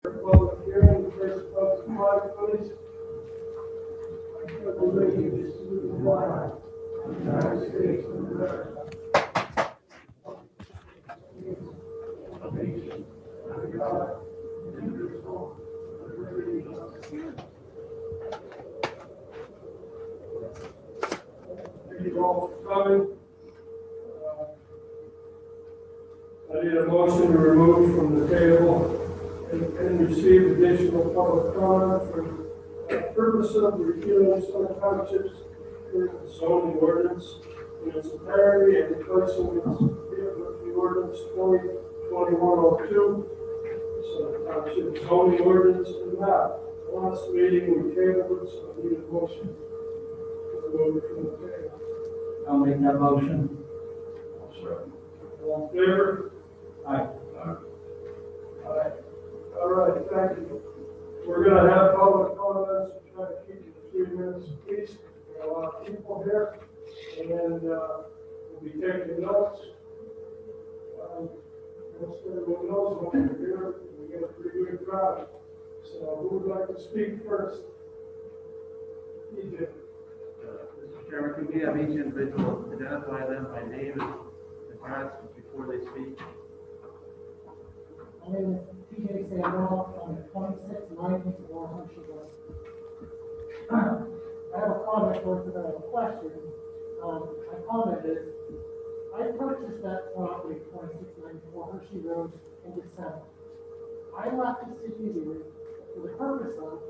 Public hearing, first public flag, please. I pledge allegiance to the flag of the United States of America, nation under God, indivisible, with liberty and justice. Thank you all for coming. I need a motion to remove from the table and receive additional public comment for the purpose of repealing some townships current zoning ordinance in its entirety and replacing it with the ordinance 2021-02. So township zoning ordinance and map. Last meeting we tabled it, so I need a motion to remove it from the table. I'll make that motion. All in favor? Aye. All right, thank you. We're gonna have public comments, we'll try to keep it 3 minutes apiece. We got a lot of people here, and we'll be taking notes. Most everyone knows when we're here, we get a pretty good crowd. So who would like to speak first? DJ. Mr. Chairman, could we have each individual identify them by name and address before they speak? My name is P.J. Sandell, I'm at 2694 Hampshire Road. I have a comment first, and then I have a question. My comment is, I purchased that property, 2694 Hershey Road, in December. I left the city here for the purpose of,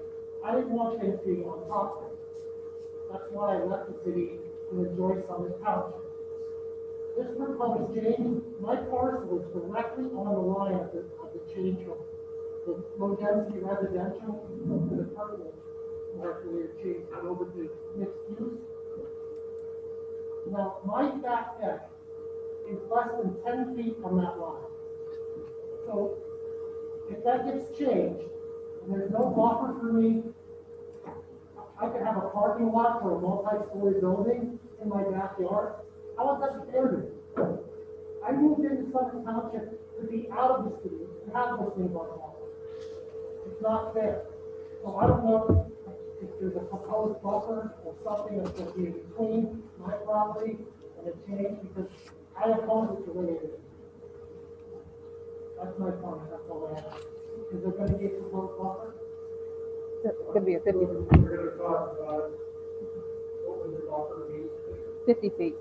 I didn't want them to be on top of it. That's why I left the city to enjoy Summit Township. This proposed change, my parcel is directly on the line of the change from the low density residential to the purple market where it changed it over to mixed use. Now, my back deck is less than 10 feet from that line. So if that gets changed, and there's no buffer for me, I could have a parking lot for a multi-story building in my backyard. How is that fair to me? I moved into Summit Township to be out of the city and have those things on top. It's not fair. So I don't know if there's a proposed buffer or something that's going to be between my property and the change, because I oppose it the way it is. That's my comment, that's all I have. Is there going to be a proposed buffer? It's gonna be a 50, We're gonna talk about what would the buffer be? 50 feet.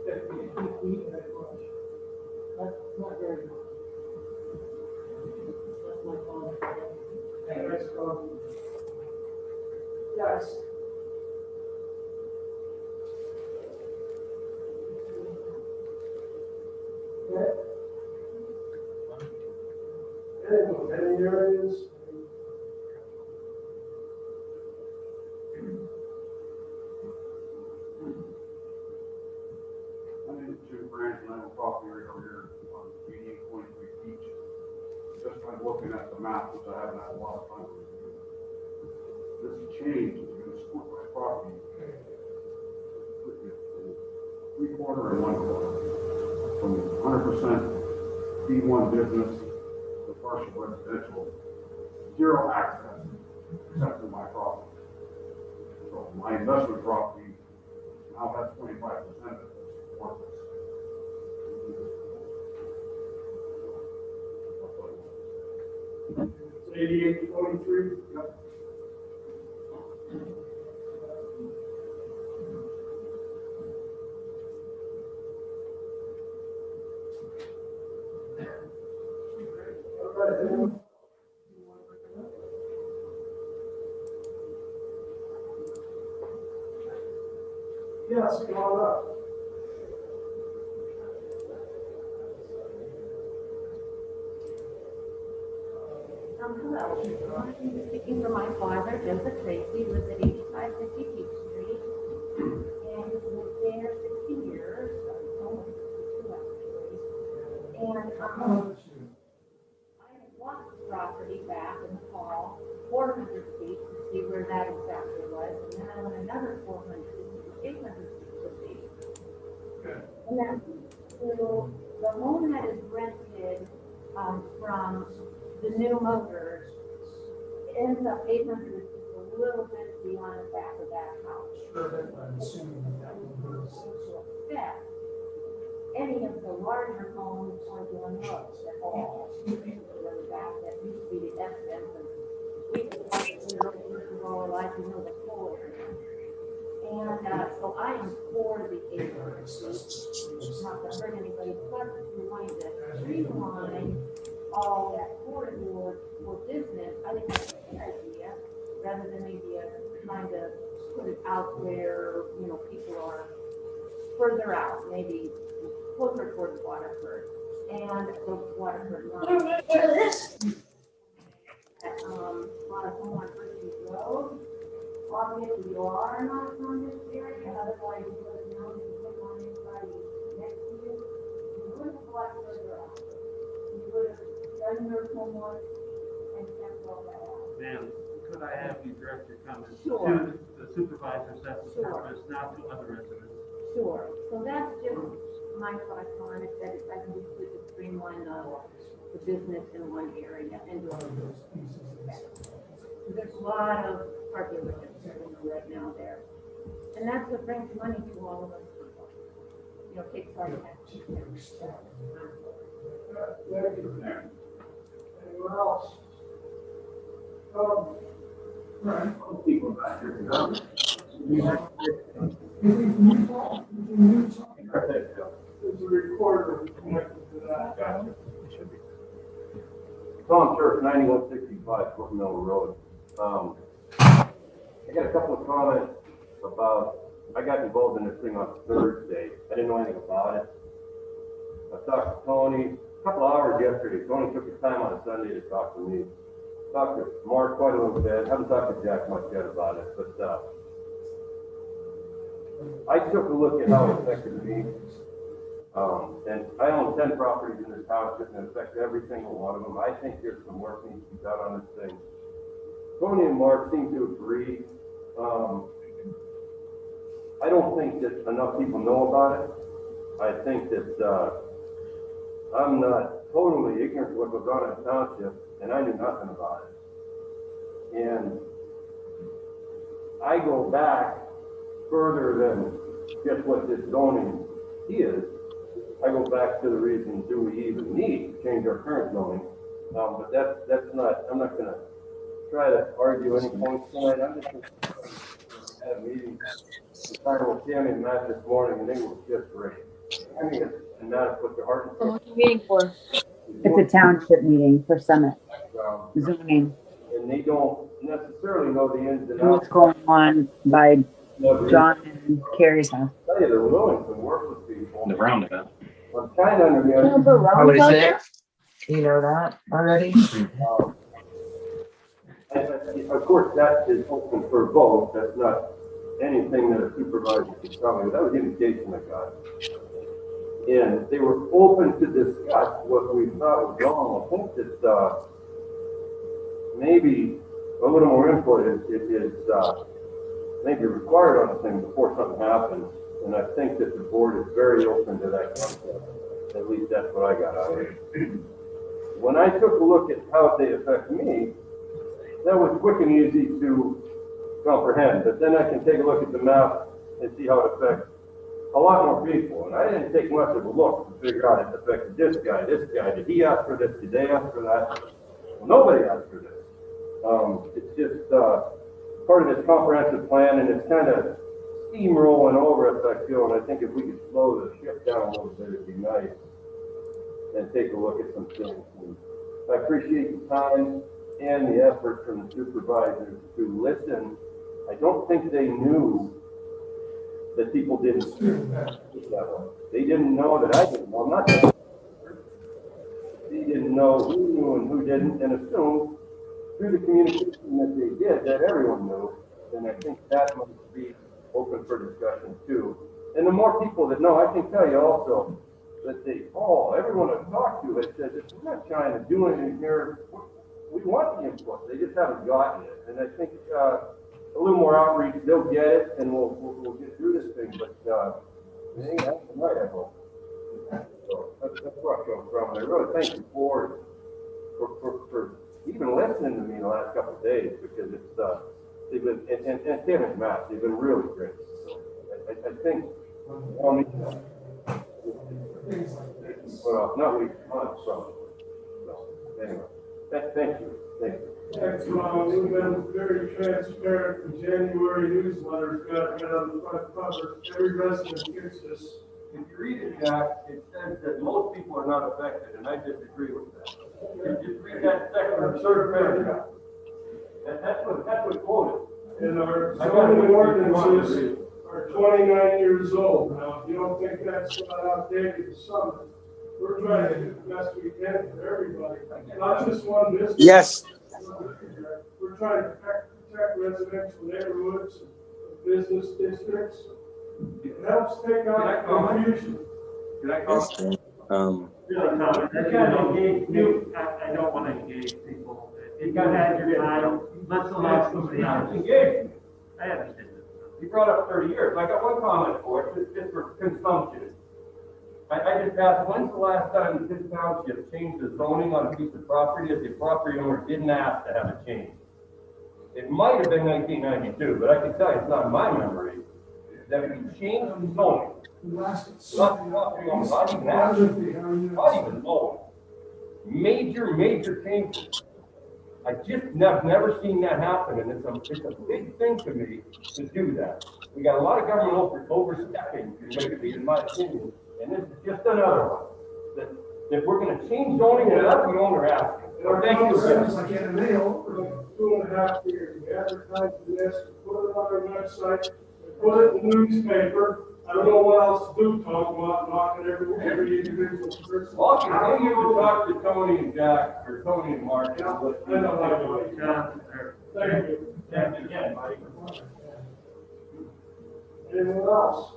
50 feet, that's much. That's not very much. That's my comment. Next comment. Yes. Okay. Any areas? I'm into Branch and I have a property right over here on 88.3 Beach. Just by looking at the map, which I haven't had a lot of time to do. This change is going to split my property. 3/4 and 1/4. From 100% B1 business to partial residential. Zero access except for my property. So my investment property now has 25% of it. Worthless. 8823. Yep. All right, anyone? Yes, come on up. Hello, I'm speaking for my father, Joseph Tracy, lives at 8550 Peach Street, and he's lived there 60 years, almost 62 actually. And I walked the property back in the fall, 400 feet to see where that exactly was, and then I went another 400 to 800 feet to see. And then, so the home that is rented from the new motors ends up 800 is just a little bit beyond the back of that house. To affect any of the larger homes or doing roads at all. The back that used to be the essence, and we were like, you know, the whole area. And so I am for the acres. It's not to hurt anybody, plus if you're wanting to streamline all that corridor for business, I think that's a good idea, rather than maybe trying to put it out where, you know, people are further out, maybe closer towards Waterford, and those Waterford lines. A lot of them on Bridges Road. Obviously, you are not from this area, otherwise you would have known to put on anybody next to you. You would have walked further out. You would have done your homework and kept all that out. Ma'am, could I have you direct your comments Sure. to the supervisors at the Sure. purpose, not to other residents? Sure, so that's just my thoughts on it, that if I can just put the streamline the business in one area and do it. There's a lot of parking lots right now there. And that's what brings money to all of us people. You know, takes our taxes. Thank you. Anyone else? Right. People back here, you know? There's a recorder connected to that. Gotcha. Tom Church, 9165 Fort Mill Road. I got a couple of comments about, I got involved in this thing on Thursday. I didn't know anything about it. I talked to Tony a couple of hours yesterday. Tony took his time on a Sunday to talk to me. Talked to Mark quite a little bit. Haven't talked to Jack much yet about it, but I took a look at how it affected me. And I own 10 properties in this township and it affects every single one of them. I think there's some work needs to be done on this thing. Tony and Mark seem to agree. I don't think that enough people know about it. I think that I'm not totally ignorant to what goes on in the township, and I knew nothing about it. And I go back further than just what this zoning is. I go back to the reason, do we even need to change our current zoning? But that's not, I'm not gonna try to argue any points tonight. I'm just gonna have a meeting with Tammy and Matt this morning, and they were just great. Tammy and Matt have put their heart and soul. What's the meeting for? It's a township meeting for Summit Um, zoning and they don't necessarily know the ins and and what's outs. going on by of John and Carrie's house. Tell you, they're willing to work with people. The roundabout. I'm kind of under the idea. Oh, is it? You know that already? Of course, that is open for both. That's not anything that a supervisor could tell me. That was the indication I got. And they were open to discuss what we thought was wrong. I think that maybe a little more input is maybe required on the thing before something happens. And I think that the board is very open to that concept. At least that's what I got out of it. When I took a look at how they affect me, that was quick and easy to comprehend. But then I can take a look at the map and see how it affects a lot more people. And I didn't take much of a look to figure out it affected this guy. Did he ask for this? Did they ask for that? Well, nobody asked for this. It's just part of this comprehensive plan, and it's kind of steamrolling over us, I feel. And I think if we could slow the ship down a little bit, it'd be nice. And take a look at some things. And I appreciate the time and the effort from the supervisors to listen. I don't think they knew that people didn't see it that way. They didn't know that I didn't know. I'm not that. They didn't know who knew and who didn't, and assumed through the communication that they did that everyone knew. And I think that must be open for discussion too. And the more people that know, I can tell you also that everyone I've talked to has said that we're not trying to do anything here. We want the input. They just haven't gotten it. And I think a little more outreach, they'll get it, and we'll get through this thing. But they ain't acting right, I hope. So that's where I come from. And I really thank the board for even listening to me the last couple of days, because it's, they've been, and Tim and Matt, they've been really great. So I think, put off, not weeks, months, so anyway, thank you. Thanks, Ron. We've been very transparent. The January newsletter's got it on the front cover. Every resident gets this. If you read it, Jack, it says that most people are not affected, and I disagree with that. Just read that second or third paragraph. That's what quoted. And our zoning ordinances are 29 years old now. If you don't think that's not outdated, some, we're trying to do the best we can for everybody, not just one business. Yes. We're trying to protect residential neighborhoods, business districts. It helps take out confusion. Can I comment? Really, Tom, I kind of engage you, I don't want to engage people. If you had your time, let's allow somebody else. Engage. I understand this. You brought up 30 years. I got one comment for it, just for consumption. I just asked, when's the last time this township changed the zoning on a piece of property if the property owner didn't ask to have it changed? It might have been 1992, but I can tell you it's not in my memory that we changed the zoning. Not the property owner, not even asking, not even knowing. Major changes. I just never seen that happen, and it's a big thing to me to do that. We got a lot of government overstepping, in my opinion, and this is just another one. That if we're going to change zoning without the owner asking. Our Thank you, concerns, sir. like in the mail, for like 2.5 years, we advertised this, we put it on our website, we put it in the newspaper. I don't know what else to do, Tom, go out and knock at every individual person. Well, continue to talk to Tony and Jack, or Tony and Mark. Yeah, I know how to do it. John, Thank you. Thank you again, Mike. Anyone else?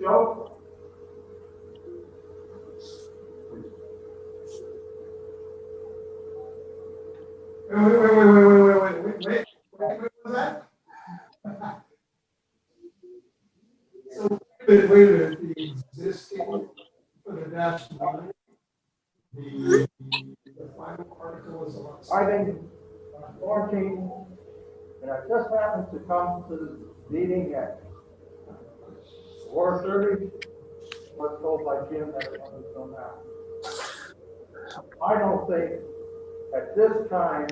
Joe? Wait, what was that? So, wait a minute, the existing, for the dash line, the final article is on. I've been quarantined, and I just happened to come to the meeting at 4:30. Was told by Jim that it wasn't so now. I don't think at this time,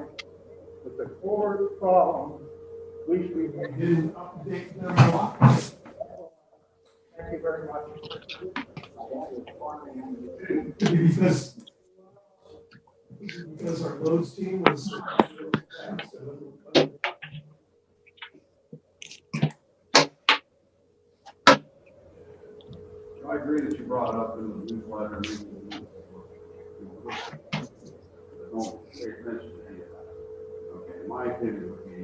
with the core problem, we should be. Didn't update them a lot. Thank you very much. Because our loads team was. I agree that you brought up in the newsletter. Don't pay attention to any of that. Okay, my opinion would be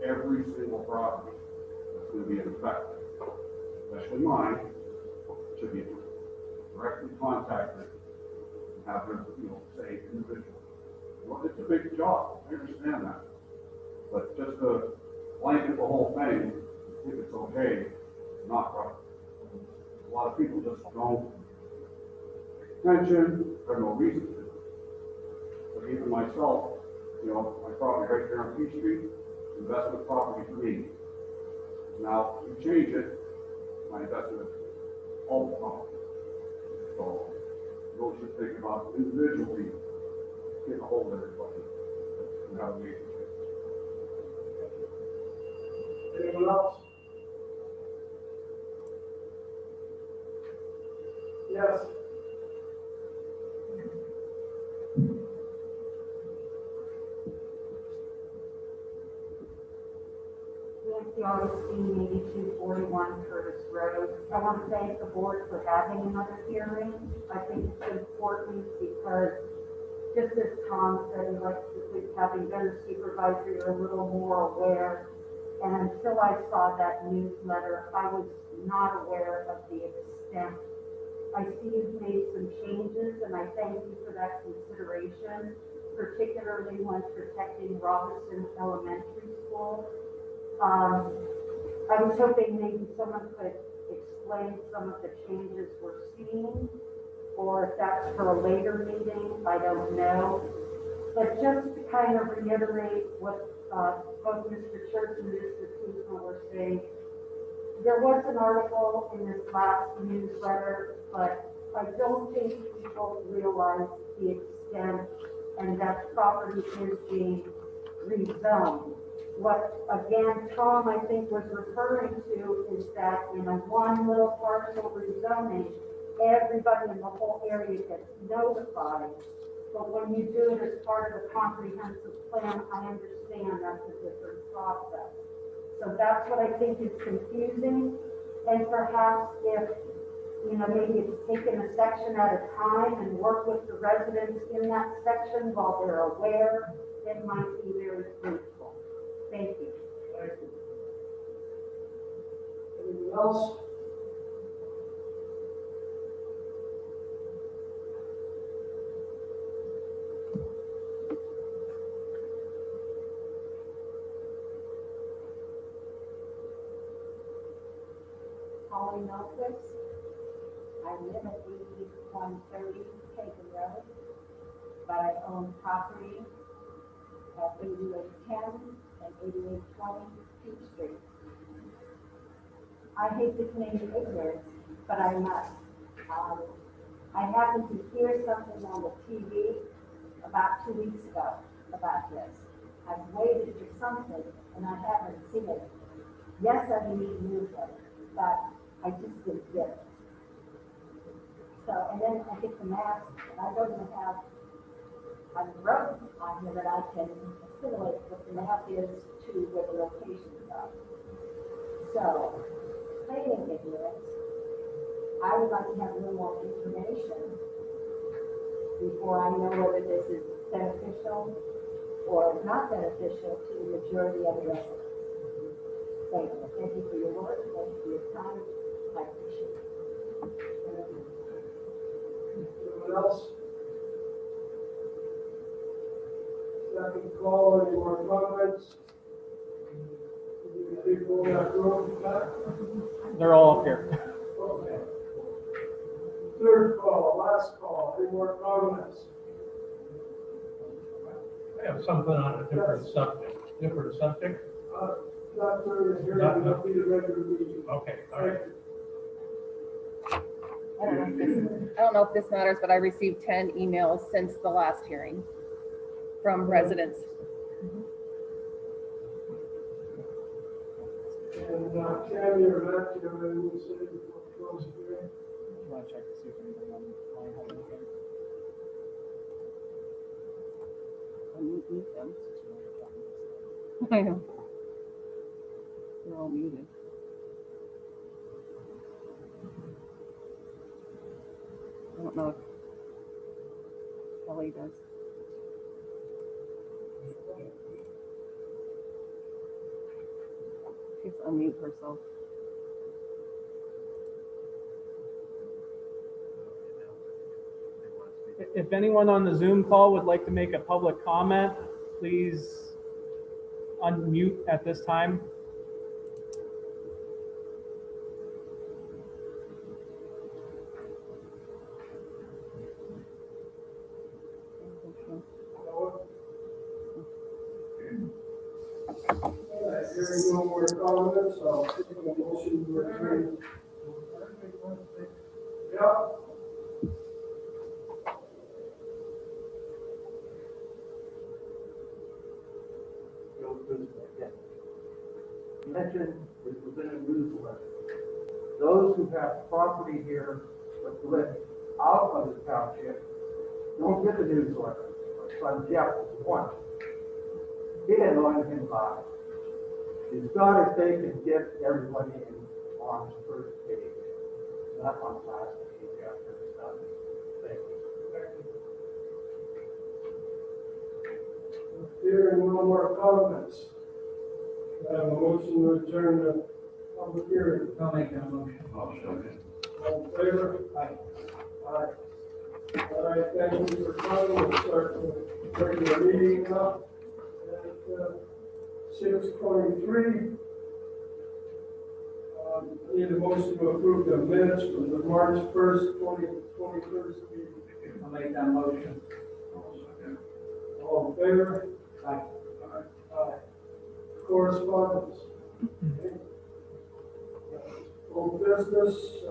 every single property that's going to be affected, especially mine, should be directly contacted and have them, say individual. Well, it's a big job, I understand that. But just to blanket the whole thing, I think it's okay, not right. A lot of people just don't pay attention for no reason to. But even myself, my property right there on P Street, investment property for me. Now, if you change it, my investment all the time. So, you should think about individually getting a hold of everybody and how to make it. Anyone else? Yes. Nancy Augustine, 8241 Curtis Road. I want to thank the board for having another hearing. I think it's important because, just as Tom said, he likes to think having been a supervisor, you're a little more aware. And until I saw that newsletter, I was not aware of the extent. I see you've made some changes, and I thank you for that consideration, particularly when protecting Robertson Elementary School. I was hoping maybe someone could explain some of the changes we're seeing or if that's for a later meeting, I don't know. But just to kind of reiterate what both Mr. Church and Mr. Kuzma were saying, there was an article in this last newsletter, but I don't think people realize the extent and that property is being rezoned. What, again, Tom, I think, was referring to is that in a one little parcel rezoning, everybody in the whole area gets notified. But when you do it as part of the comprehensive plan, I understand that's a different process. So that's what I think is confusing. And perhaps if, maybe it's taken a section at a time and work with the residents in that section while they're aware, it might be very fruitful. Thank you. Thank you. Anything else? Holly Melquist. I live at 8130 Haven Road, but I own property at 8810 and 8820 Peach Street. I hate to claim ignorance, but I must. I happened to hear something on the TV about 2 weeks ago about this. I've waited for something and I haven't seen it. Yes, I need a newsletter, but I just didn't get it. So, and then I get the maps, and I don't even have a road on here that I can assimilate what the map is to where the locations are. So, claiming ignorance, I would like to have a little more information before I know whether this is beneficial or not beneficial to the majority of the residents. Thank you. Thank you for your work. Thank you for your time. I appreciate it. Anyone else? Second call, any more comments? People in that room, They're all up here. okay. Third call, last call, any more comments? I have something on a different subject. Not during the hearing, it'll be the regular meeting. Okay, all right. I don't know if this matters, but I received 10 emails since the last hearing from residents. And Tammy or Matt, you have anything to say before we close the hearing? I want to check to see if anybody online has anything. Mute them. I know. They're all muted. I don't know if Kelly does. She has to unmute herself. If anyone on the Zoom call would like to make a public comment, please unmute at this time. Hearing no more comments, I'll take a motion to adjourn. Yeah. Mentioned it was in a newsletter. Those who have property here but live out of the township don't get a newsletter. My son Jeff was one. He didn't know anything about it. He's got if they could get everybody in on the first page, not on the last page after it's done. Thank you. Hearing no more comments. I have a motion to adjourn the public hearing. I'll make that motion. All in favor? Aye. Aye. All right, thank you for coming. We'll start the regular meeting now at 6:23. I need a motion to approve the minutes from the March 1st, 2021 meeting. I'll make that motion. All in favor? Aye. Aye. Correspondence. Okay. Old business, a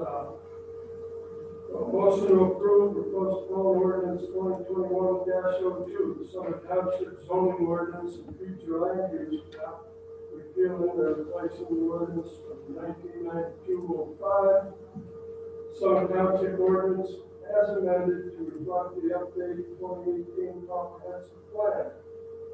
motion to approve or postpone ordinance 2021-02, the Summit Township zoning ordinance and future land use map, repealing or replacing the ordinance of 1992-05, Summit Township ordinance as amended to reflect the updated 2018 comprehensive plan.